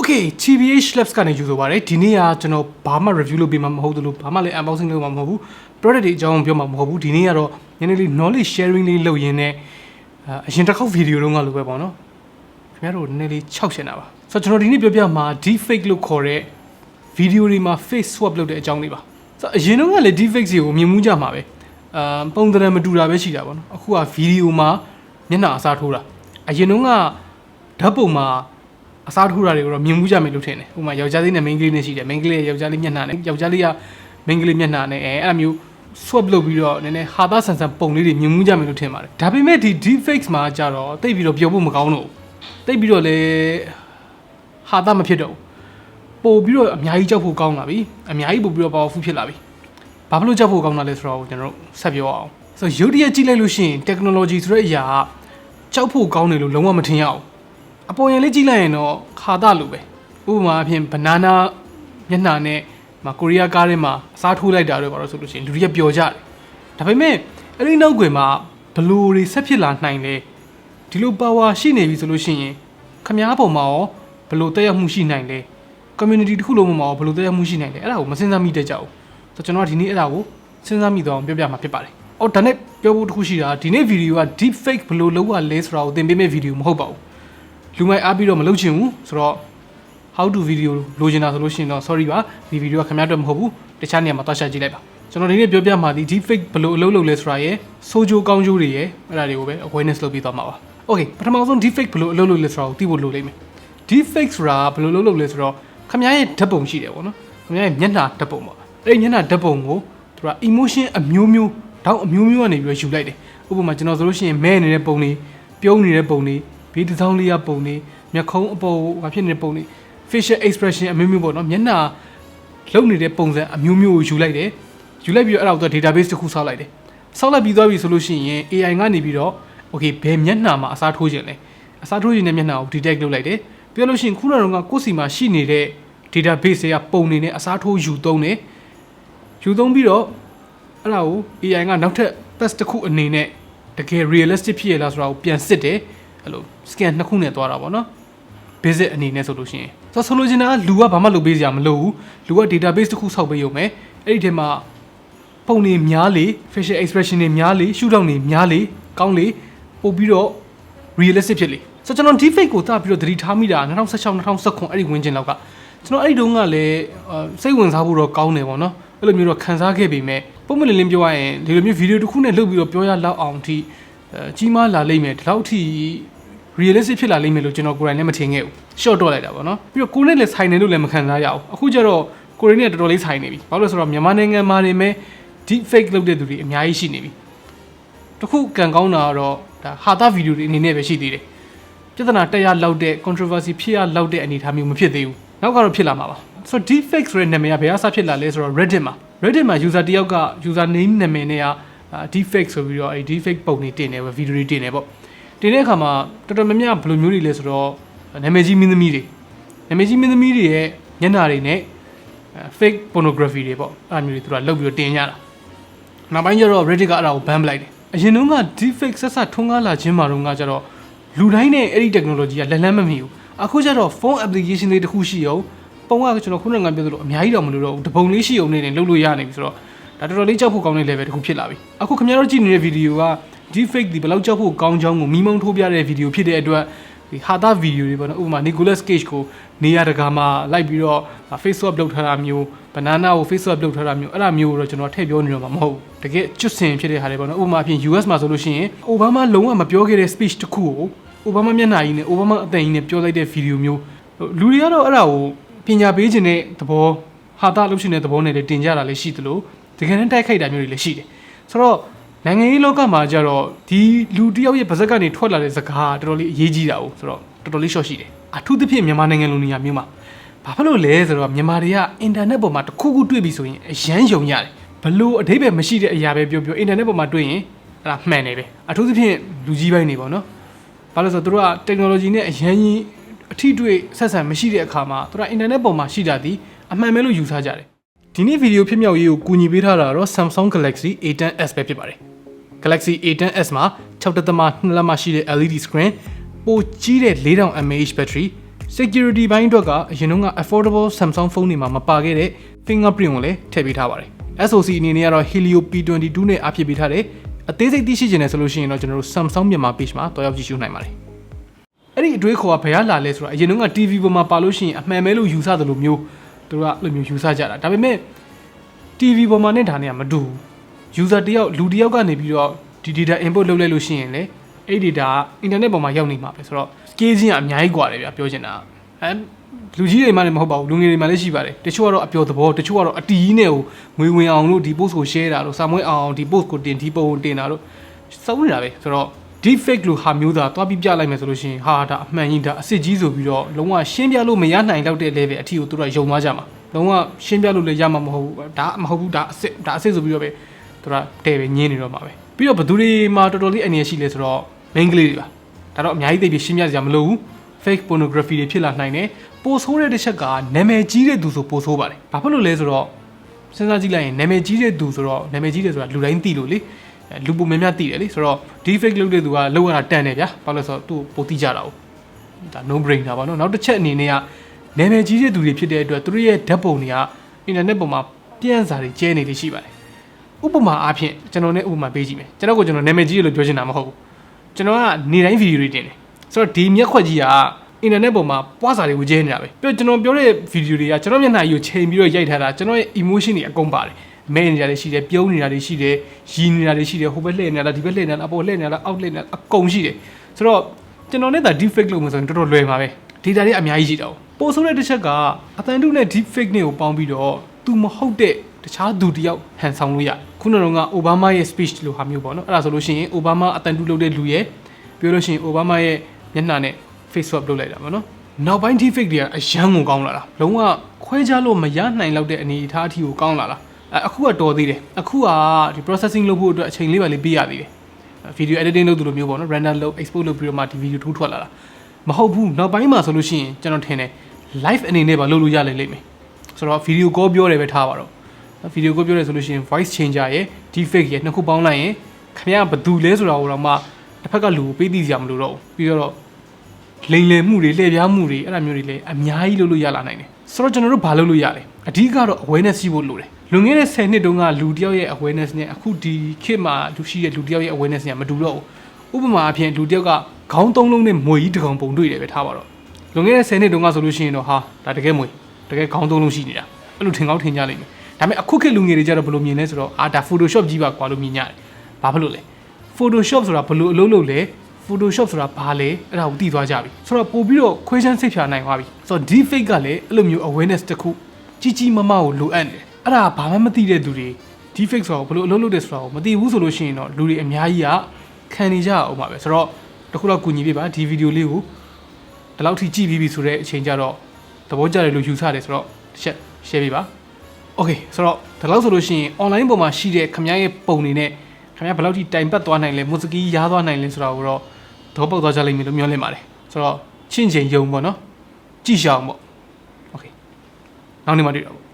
Okay, TBH Labs ကနေယူဆိုပါတယ်ဒီနေ့ကကျွန်တော်ဘာမှ review လုပ်ပေးမှာမဟုတ်ဘူးဘာမှလည်း unboxing လုပ်မှာမဟုတ်ဘူး product တွေအကြောင်းပြောမှာမဟုတ်ဘူးဒီနေ့ကတော့နည်းနည်းလေး knowledge sharing လေးလုပ်ရင်းနဲ့အရင်တစ်ခေါက် video တုန်းကလိုပဲပေါ့နော်ခင်ဗျားတို့နည်းနည်းလေးခြောက်ချင်တာပါဆိုတော့ကျွန်တော်ဒီနေ့ပြောပြမှာ deepfake လို့ခေါ်တဲ့ video တွေမှာ face swap လုပ်တဲ့အကြောင်းလေးပါဆိုတော့အရင်တုန်းကလည်း deepfake တွေကိုမြင်မှုကြမှာပဲပုံသဏ္ဍာန်မတူတာပဲရှိတာပေါ့နော်အခုက video မှာမျက်နှာအစားထိုးတာအရင်တုန်းကဓာတ်ပုံမှာအစားထိုးတာတွေကိုတော့မြင်မှုကြမယ်လို့ထင်တယ်ဥပမာယောက်ျားလေးနဲ့မိန်းကလေးနဲ့ရှိတယ်မိန်းကလေးရဲ့ယောက်ျားလေးမျက်နှာနဲ့ယောက်ျားလေးကမိန်းကလေးမျက်နှာနဲ့အဲ့လိုမျိုး swap လုပ်ပြီးတော့နည်းနည်းဟာသားဆန်ဆန်ပုံလေးတွေမြင်မှုကြမယ်လို့ထင်ပါတယ်ဒါပေမဲ့ဒီ deepfakes မှာကြတော့တိတ်ပြီးတော့ပြောဖို့မကောင်းတော့တိတ်ပြီးတော့လေဟာသားမဖြစ်တော့ပို့ပြီးတော့အများကြီးကြောက်ဖို့ကောင်းလာပြီအများကြီးပို့ပြီးတော့ powerful ဖြစ်လာပြီဘာဖြစ်လို့ကြောက်ဖို့ကောင်းတာလဲဆိုတော့ကျွန်တော်တို့ဆက်ပြောအောင်ဆိုရုပ်တရက်ကြည့်လိုက်လို့ရှိရင် technology ဆိုတဲ့အရာကြောက်ဖို့ကောင်းတယ်လို့လုံးဝမထင်ရအောင်အပေါ်ရင်လေးကြည့်လိုက်ရင်တော့ခါတာလိုပဲဥပမာအဖြစ် banana မျက်နှာနဲ့ကိုရီးယားကားထဲမှာအစားထိုးလိုက်တာတွေပါတော့ဆိုလို့ရှိရင်လူတွေကပျော်ကြတယ်ဒါပေမဲ့အဲ့ဒီနောက်ကွယ်မှာဘလိုတွေဆက်ဖြစ်လာနိုင်လဲဒီလို power ရှိနေပြီဆိုလို့ရှိရင်ခမားပုံမှာရောဘလိုတက်ရောက်မှုရှိနိုင်လဲ community တစ်ခုလုံးမှာရောဘလိုတက်ရောက်မှုရှိနိုင်လဲအဲ့ဒါကိုမစဉ်းစားမိတတ်ကြဘူးဆိုတော့ကျွန်တော်ကဒီနေ့အဲ့ဒါကိုစဉ်းစားမိတော့ပြောပြမှာဖြစ်ပါတယ်အော်ဒါနဲ့ပြောဖို့တစ်ခုရှိတာဒီနေ့ဗီဒီယိုက deep fake ဘလိုလုပ်ရလဲဆိုတာကိုသင်ပေးမယ့်ဗီဒီယိုမဟုတ်ပါဘူးလူမိုက်အားပြီးတော့မလုပ်ချင်ဘူးဆိုတော့ how to video လိုချင်တာဆိုလို့ရှိရင်တော့ sorry ပါဒီဗီဒီယိုကခင်ဗျားတို့မဟုတ်ဘူးတခြားနေရာမှာတွားရှာကြည့်လိုက်ပါကျွန်တော်ဒီနေ့ပြောပြမှာဒီ deep fake ဘလိုအလုပ်လုပ်လဲဆိုတာရယ်ဆိုးကျိုးကောင်းကျိုးတွေရယ်အဲ့ဒါတွေကိုပဲ awareness လုပ်ပြီးသွားမှာပါ okay ပထမဆုံး deep fake ဘလိုအလုပ်လုပ်လဲဆိုတာကိုသိဖို့လိုလိမ့်မယ် deep fake ဆိုတာဘလိုလုပ်လဲဆိုတော့ခင်ဗျားရဲ့ဓာတ်ပုံရှိတယ်ပေါ့နော်ခင်ဗျားရဲ့မျက်နှာဓာတ်ပုံပေါ့အဲ့ဒီမျက်နှာဓာတ်ပုံကိုသူက emotion အမျိုးမျိုးတောက်အမျိုးမျိုးကနေပြီးတော့ယူလိုက်တယ်ဥပမာကျွန်တော်ဆိုလို့ရှိရင်မဲနေတဲ့ပုံတွေပြုံးနေတဲ့ပုံတွေဘေးတစ်စောင်းလေးရပုံတွေမျက်ခုံးအပေါ်ဘာဖြစ်နေတဲ့ပုံတွေ facial expression အမျိုးမျိုးပေါ့နော်မျက်နှာလုံနေတဲ့ပုံစံအမျိုးမျိုးကိုယူလိုက်တယ်ယူလိုက်ပြီးတော့အဲ့ဒါကို database တစ်ခုဆောက်လိုက်တယ်ဆောက်လိုက်ပြီးသွားပြီဆိုလို့ရှိရင် AI ကနေပြီးတော့ okay ဘယ်မျက်နှာမှာအစားထိုးခြင်းလဲအစားထိုးခြင်းတဲ့မျက်နှာကို detect လုပ်လိုက်တယ်ပြောလို့ရှိရင်ခုနကတော့ကိုယ့်စီမှာရှိနေတဲ့ database တွေကပုံနေနဲ့အစားထိုးယူသုံးတယ်ယူသုံးပြီးတော့အဲ့ဒါကို AI ကနောက်ထပ် test တစ်ခုအနေနဲ့တကယ် realistic ဖြစ်ရလားဆိုတာကိုပြန်စစ်တယ်အဲ့လို scan နှစ်ခုနဲ့သွားတာပေါ့နော် basic အနေနဲ့ဆိုလို့ရှိရင်ဆိုလိုချင်တာကလူကဘာမှလုပ်ပေးစရာမလိုဘူးလူက database တစ်ခုဆောက်ပေးရုံပဲအဲ့ဒီထဲမှာပုံတွေများလေ facial expression တွေများလေ shoot down တွေများလေကောင်းလေပို့ပြီးတော့ realistic ဖြစ်လေဆိုတော့ကျွန်တော် deepfake ကိုစပြီးတော့သတိထားမိတာ2016 2019အဲ့ဒီဝန်းကျင်လောက်ကကျွန်တော်အဲ့ဒီတုန်းကလည်းစိတ်ဝင်စားဖို့တော့ကောင်းတယ်ပေါ့နော်အဲ့လိုမျိုးတော့ခံစားခဲ့ပေမဲ့ပုံမှန်လင်းပြောရရင်ဒီလိုမျိုးဗီဒီယိုတစ်ခုနဲ့လုပ်ပြီးတော့ပြောရလောက်အောင်ထိကြီးမားလာလိမ့်မယ်ဒီလောက်ထိ realistic ဖြစ်လာလိမ့်မယ်လို့ကျွန်တော်ကိုယ်တိုင်လည်းမထင်ခဲ့ဘူး short တော့လိုက်တာပေါ့နော်ပြီးတော့ကိုယ်နဲ့လည်းဆိုင်နေလို့လည်းမခံစားရအောင်အခုကျတော့ကိုယ်နဲ့တော်တော်လေးဆိုင်နေပြီဘာလို့လဲဆိုတော့မြန်မာနိုင်ငံမှာနေမဲ့ deep fake လုပ်တဲ့သူတွေအများကြီးရှိနေပြီတခုကံကောင်းတာကတော့ဒါဟာတာဗီဒီယိုတွေအနေနဲ့ပဲရှိသေးတယ်ပြဿနာတက်ရလောက်တဲ့ controversy ဖြစ်ရလောက်တဲ့အနေအထားမျိုးမဖြစ်သေးဘူးနောက်ကတော့ဖြစ်လာမှာပါဆိုတော့ deep fake ဆိုတဲ့နာမည်ကဘယ်အစဖြစ်လာလဲဆိုတော့ Reddit မှာ user တယောက်က user name နာမည်နဲ့က deep fake ဆိုပြီးတော့အဲဒီ deep fake ပုံတွေတင်နေပဲဗီဒီယိုတွေတင်နေပေါ့တင်တဲ့အခါမှာတော်တော်များများဘယ်လိုမျိုးတွေလဲဆိုတော့နာမည်ကြီးမင်းသမီးတွေရဲ့ညနာတွေနဲ့ fake pornography တွေပေါ့အဲ့လိုမျိုးတွေသူကလုပ်ပြီးတော့တင်ကြတာနောက်ပိုင်းကျတော့ Reddit ကအဲ့ဒါကို ban လိုက်တယ်အရင်တုန်းက deep fake ဆက်ထွန်းကားလာခြင်းမှာတော့ကကျတော့လူတိုင်းနဲ့အဲ့ဒီ technology ကလက်လန်းမမီဘူးအခုကျတော့ phone application တွေတခုရှိအောင်ပုံကကျွန်တော်ခုနကပြောသလိုအများကြီးတော့မလို့တော့တပုံလေးရှိအောင်နေနေလုပ်လို့ရနေပြီဆိုတော့ဒါတော်တော်လေးကြောက်ဖို့ကောင်းတဲ့ level တခုဖြစ်လာပြီအခုခင်ဗျားတို့ကြည့်နေတဲ့ video က deepfake ဒီဘယ်လောက်ကြောက်ဖို့ကောင်းချောင်းကိုမိမုံထိုးပြတဲ့ video ဖြစ်တဲ့အတွက်ဒီဟာတာ video တွေပေါ့နော်ဥပမာ Nicolas Cage ကိုနေရာတကာမှာလိုက်ပြီးတော့ face swap လုပ်ထားတာမျိုး banana ကို face swap လုပ်ထားတာမျိုးအဲ့ဒါမျိုးကိုတော့ကျွန်တော်ထည့်ပြောနေတော့မှာမဟုတ်ဘူးတကယ်ကျွတ်စင်ဖြစ်တဲ့ဟာတွေပေါ့နော်ဥပမာအဖြစ် US မှာဆိုလို့ရှိရင် Obama လုံးဝမပြောခဲ့တဲ့ speech တစ်ခုကို Obama မျက်နှာကြီးနဲ့ Obama အသံကြီးနဲ့ပြောလိုက်တဲ့ video မျိုးလူတွေကတော့အဲ့ဒါကိုပညာပေးခြင်းတဲ့သဘောဟာတာလုပ်ရှင်တဲ့သဘောနဲ့လည်းတင်ကြတာလည်းရှိသလိုတကယ်တမ်းတိုက်ခိုက်တာမျိုးတွေလည်းရှိတယ်ဆိုတော့နိုင်ငံရေးလောကမှာကျတော့ဒီလူတယောက်ရဲ့ပါဇက်ကနေထွက်လာတဲ့စကားတော်တော်လေးအရေးကြီးတာ哦ဆိုတော့တော်တော်လေး short ရှိတယ်အထူးသဖြင့်မြန်မာနိုင်ငံလူနေရာမျိုးမှာဘာဖြစ်လို့လဲဆိုတော့မြန်မာတွေကအင်တာနက်ပေါ်မှာတစ်ခုခုတွေ့ပြီဆိုရင်အရန်ယုံရတယ်ဘလို့အဓိပ္ပာယ်မရှိတဲ့အရာပဲပြောအင်တာနက်ပေါ်မှာတွေ့ရင်အဲ့ဒါမှန်တယ်ပဲအထူးသဖြင့်လူကြီးပိုင်းနေပေါ့နော်ဘာလို့ဆိုတော့သူတို့က technology နဲ့အရန်ကြီးအထီးတွေ့ဆက်ဆံမရှိတဲ့အခါမှာသူတို့အင်တာနက်ပေါ်မှာရှိတာဒီအမှန်ပဲလို့ယူဆကြတယ်ဒီနေ့ဗီဒီယိုဖြစ်မြောက်ရေးကိုကူညီပေးထားတာတော့ Samsung Galaxy A10s ပဲဖြစ်ပါတယ် Galaxy A10s မှာ 6.2 လက်မရှိတဲ့ LED screen ပိုကြီးတဲ့ 4000 mAh battery security ဘိုင်းအတွက်ကအရင်တုန်းက affordable Samsung phone တွေမှာမပါခဲ့တဲ့ fingerprint ကိုလည်းထည့်ပေးထားပါတယ် SoC အနေနဲ့ကတော့ Helio P22 နဲ့အဖြစ်ပေးထားတယ်အသေးစိတ်သိရှိချင်တယ်ဆိုလို့ရှိရင်တော့ကျွန်တော်တို့ Samsung မြန်မာ page မှာတွားရောက်ကြည့်ရှုနိုင်ပါတယ်အဲ့ဒီအတွေးခေါ်ကဘယ်ကလာလဲဆိုတော့အရင်တုန်းက TV ပေါ်မှာပါလို့ရှိရင်အမှန်ပဲလို့ယူဆသလိုမျိုးသူတို့ကအဲ့လိုမျိုးယူဆကြတာဒါပေမဲ့ TV ပေါ်မှာနဲ့ဒါနဲ့ကမတူဘူး user တယောက်လူတယောက်ကနေပြီးတော့ဒီ data input လုပ်လိုက်လို့ရှိရင်လေအဲ့ data က internet ပေါ်မှာရောက်နေမှာပဲဆိုတော့ scale ချင်းကအများကြီးกว่าတယ်ဗျာပြောချင်တာလူကြီးတွေမှလည်းမဟုတ်ပါဘူးလူငယ်တွေမှလည်းရှိပါတယ်တချို့ကတော့အပျော်သဘောတချို့ကတော့အတီးကြီးနဲ့ကိုငွေဝင်အောင်လို့ဒီ post ကို share တာလို့စာမွေးအောင်ဒီ post ကိုတင်ဒီပုံကိုတင်တာလို့စုံနေတာပဲဆိုတော့ deep fake လို့ဟာမျိုးသာတွားပြီးပြလိုက်မယ်ဆိုလို့ရှိရင်ဟာဒါအမှန်ကြီးဒါအစ်စ်ကြီးဆိုပြီးတော့လုံးဝရှင်းပြလို့မရနိုင်တော့တဲ့ level အထီကိုသူတို့ကယုံသွားကြမှာလုံးဝရှင်းပြလို့လည်းရမှာမဟုတ်ဘူးဒါမဟုတ်ဘူးဒါအစ်စ်ဆိုပြီးတော့ပဲသူတို့ကတဲ့ပဲညင်းနေတော့မှာပဲပြီးတော့ဘသူတွေမှာတော်တော်လေးအနေရရှိလဲဆိုတော့ main ကလေးတွေပါဒါတော့အများကြီးသိပြီးရှင်းပြကြမလို့ဘူး fake pornography တွေဖြစ်လာနိုင်တယ်ပိုဆိုးတဲ့တစ်ချက်ကနာမည်ကြီးတဲ့သူဆိုပိုဆိုးပါတယ်ဘာဖြစ်လို့လဲဆိုတော့စဉ်းစားကြည့်လိုက်ရင်နာမည်ကြီးတဲ့သူဆိုတော့နာမည်ကြီးတယ်ဆိုတာလူတိုင်းသိလို့လေလူပုံများများသိတယ်လေဆိုတော့ deepfake လုပ်တဲ့သူကလောက်ရတာတန်တယ်ဗျာဘာလို့လဲဆိုတော့သူ့ပိုသိကြတာ哦ဒါ no brain တာပါနော်နောက်တစ်ချက်အနေနဲ့ကနာမည်ကြီးတဲ့သူတွေဖြစ်တဲ့အတွက်သူတို့ရဲ့ဓာတ်ပုံတွေကအင်တာနက်ပေါ်မှာပြန့်စာတွေကျဲနေလေးရှိပါတယ်ဥပမာအားဖြင့်ကျွန်တော်နဲ့ဥပမာပေးကြည့်မယ်ကျွန်တော်နာမည်ကြီးလို့ပြောချင်တာမဟုတ်ဘူးကျွန်တော်ကနေတိုင်းဗီဒီယိုတွေတင်တယ်ဆိုတော့ဒီမျက်ခွက်ကြီးကအင်တာနက်ပေါ်မှာပွားစာတွေကိုကျဲနေတာပဲပြီးတော့ကျွန်တော်ပြောတဲ့ဗီဒီယိုတွေကကျွန်တော်မျက်နှာကြီးကိုချိန်ပြီးတော့ရိုက်ထားတာကျွန်တော်ရဲ့ emotion တွေအကုန်ပါတယ်မဲနေတာတွေရှိတယ်ပြုံးနေတာတွေရှိတယ်ရီနေတာတွေရှိတယ်ဟိုဘက်လှည့်နေတာဒီဘက်လှည့်နေတာအပေါ်လှည့်နေတာအောက်လှည့်နေတာအကုန်ရှိတယ်ဆိုတော့ကျွန်တော်နဲ့ဒါ deep fake လုပ်မှဆိုရင်တော်တော်လွယ်မှာပဲ data တွေအများကြီးရှိတာ။ပို့ဆိုတဲ့တစ်ချက်ကအတန်တုနဲ့ deep fake နဲ့ကိုပေါင်းပြီးတော့သူမဟုတ်တဲ့တခြားသူတယောက်ဟန်ဆောင်လို့ရခုနကအိုဘားမားရဲ့ speech လို့ဟာမျိုးပေါ့နော်အဲ့ဒါဆိုလို့ရှိရင်အိုဘားမားအတန်တုလုပ်တဲ့လူရဲ့ပြောလို့ရှိရင်အိုဘားမားရဲ့မျက်နှာနဲ့ face swap လုပ်လိုက်တာပေါ့နော်နောက်ပိုင်း deep fake တွေကအရန်ကိုကောင်းလာတာလုံးဝခွဲခြားလို့မရနိုင်တော့တဲ့အနေအထားအထိကိုကောင်းလာတာအခုကတော်သေးတယ်အခုကဒီ processing လုပ်ဖို့အတွက်အချိန်လေးပါလေးပေးရသေးတယ် video editing လုပ်သူလိုမျိုးပေါ့နော် render လုပ် export လုပ်ပြီးတော့မှဒီ video ထိုးထွက်လာတာမဟုတ်ဘူးနောက်ပိုင်းမှာဆိုလို့ရှိရင်ကျွန်တော်ထင်တယ် live အနေနဲ့ပါလုပ်လို့ရလိမ့်မယ်ဆိုတော့ video call ပြောတယ်ပဲထားပါတော့ video call ပြောတယ်ဆိုလို့ရှိရင် voice changer ရဲ့ deepfake ရဲ့နှစ်ခုပေါင်းလိုက်ရင်ခင်ဗျားဘယ်သူလဲဆိုတာကိုတော့မှတစ်ဖက်ကလူကိုပေးသိကြမလို့တော့ပြီးတော့လိမ်လည်မှုတွေလှည့်ပြားမှုတွေအဲ့ဒါမျိုးတွေလည်းအများကြီးလုပ်လို့ရလာနိုင်တယ်ဆိုတော့ကျွန်တော်တို့ဘာလုပ်လို့ရလဲအဓိကတော့ awareness ရှိဖို့လိုတယ်လွန်ခဲ့တဲ့10နှစ်တုန်းကလူတယောက်ရဲ့ awareness နဲ့အခုဒီခေတ်မှာလူရှိတဲ့လူတယောက်ရဲ့ awareness နဲ့မတူတော့ဘူးဥပမာအဖြစ်လူတယောက်ကခေါင်းသုံးလုံးနဲ့မွေကြီးတစ်ကောင်ပုံတွေ့တယ်ပဲထားပါတော့လွန်ခဲ့တဲ့10နှစ်တုန်းကဆိုလို့ရှိရင်တော့ဟာဒါတကယ်မွေတကယ်ခေါင်းသုံးလုံးရှိနေတာအဲ့လိုထင်ကောင်းထင်ကြလိမ့်မယ်ဒါပေမဲ့အခုခေတ်လူငယ်တွေကြတော့ဘယ်လိုမြင်လဲဆိုတော့ဒါ Photoshop ကြီးပါကွာလို့မြင်ကြတယ်ဘာဖြစ်လို့လဲ Photoshop ဆိုတာဘယ်လိုအလုပ်လုပ်လဲ Photoshop ဆိုတာဘာလဲအဲ့ဒါကိုသိသွားကြပြီဆိုတော့ပို့ပြီးတော့ခွဲခြမ်းစိတ်ဖြာနိုင်သွားပြီဆိုတော့ deepfake ကလည်းအဲ့လိုမျိုး awareness တစ်ခုကြီးကြီးမားမားကိုလိုအပ်နေတယ်အဲ့ဒါဘာမှမသိတဲ့သူတွေ deepfake ဆိုတာဘယ်လိုအလုပ်လုပ်တယ်ဆိုတာကိုမသိဘူးဆိုလို့ရှိရင်တော့လူတွေအများကြီးကခံနေကြအောင်ပါပဲဆိုတော့တခုတော့ကူညီပေးပါဒီဗီဒီယိုလေးကိုဒီလောက်ထိကြည့်ပြီးပြီဆိုတဲ့အချိန်ကျတော့သဘောကျတယ်လို့ယူဆတယ်ဆိုတော့တစ်ချက် share ပေးပါ okay ဆိုတော့ဒီလောက်ဆိုလို့ရှိရင် online ပေါ်မှာရှိတဲ့ခင်ဗျားရဲ့ပုံတွေနဲ့ခင်ဗျားဘယ်လောက်ထိတိုင်ပတ်သွားနိုင်လဲမွတ်စကီးရားသွားနိုင်လဲဆိုတာကိုတော့သဘောပေါက်သွားကြလိမ့်မယ်လို့မျှော်လင့်ပါတယ်ဆိုတော့ချင့်ချိန်ယုံပေါ့နော်ကြည့်ရှောင်ပေါ့ okay နောက်နေ့မှတွေ့တော့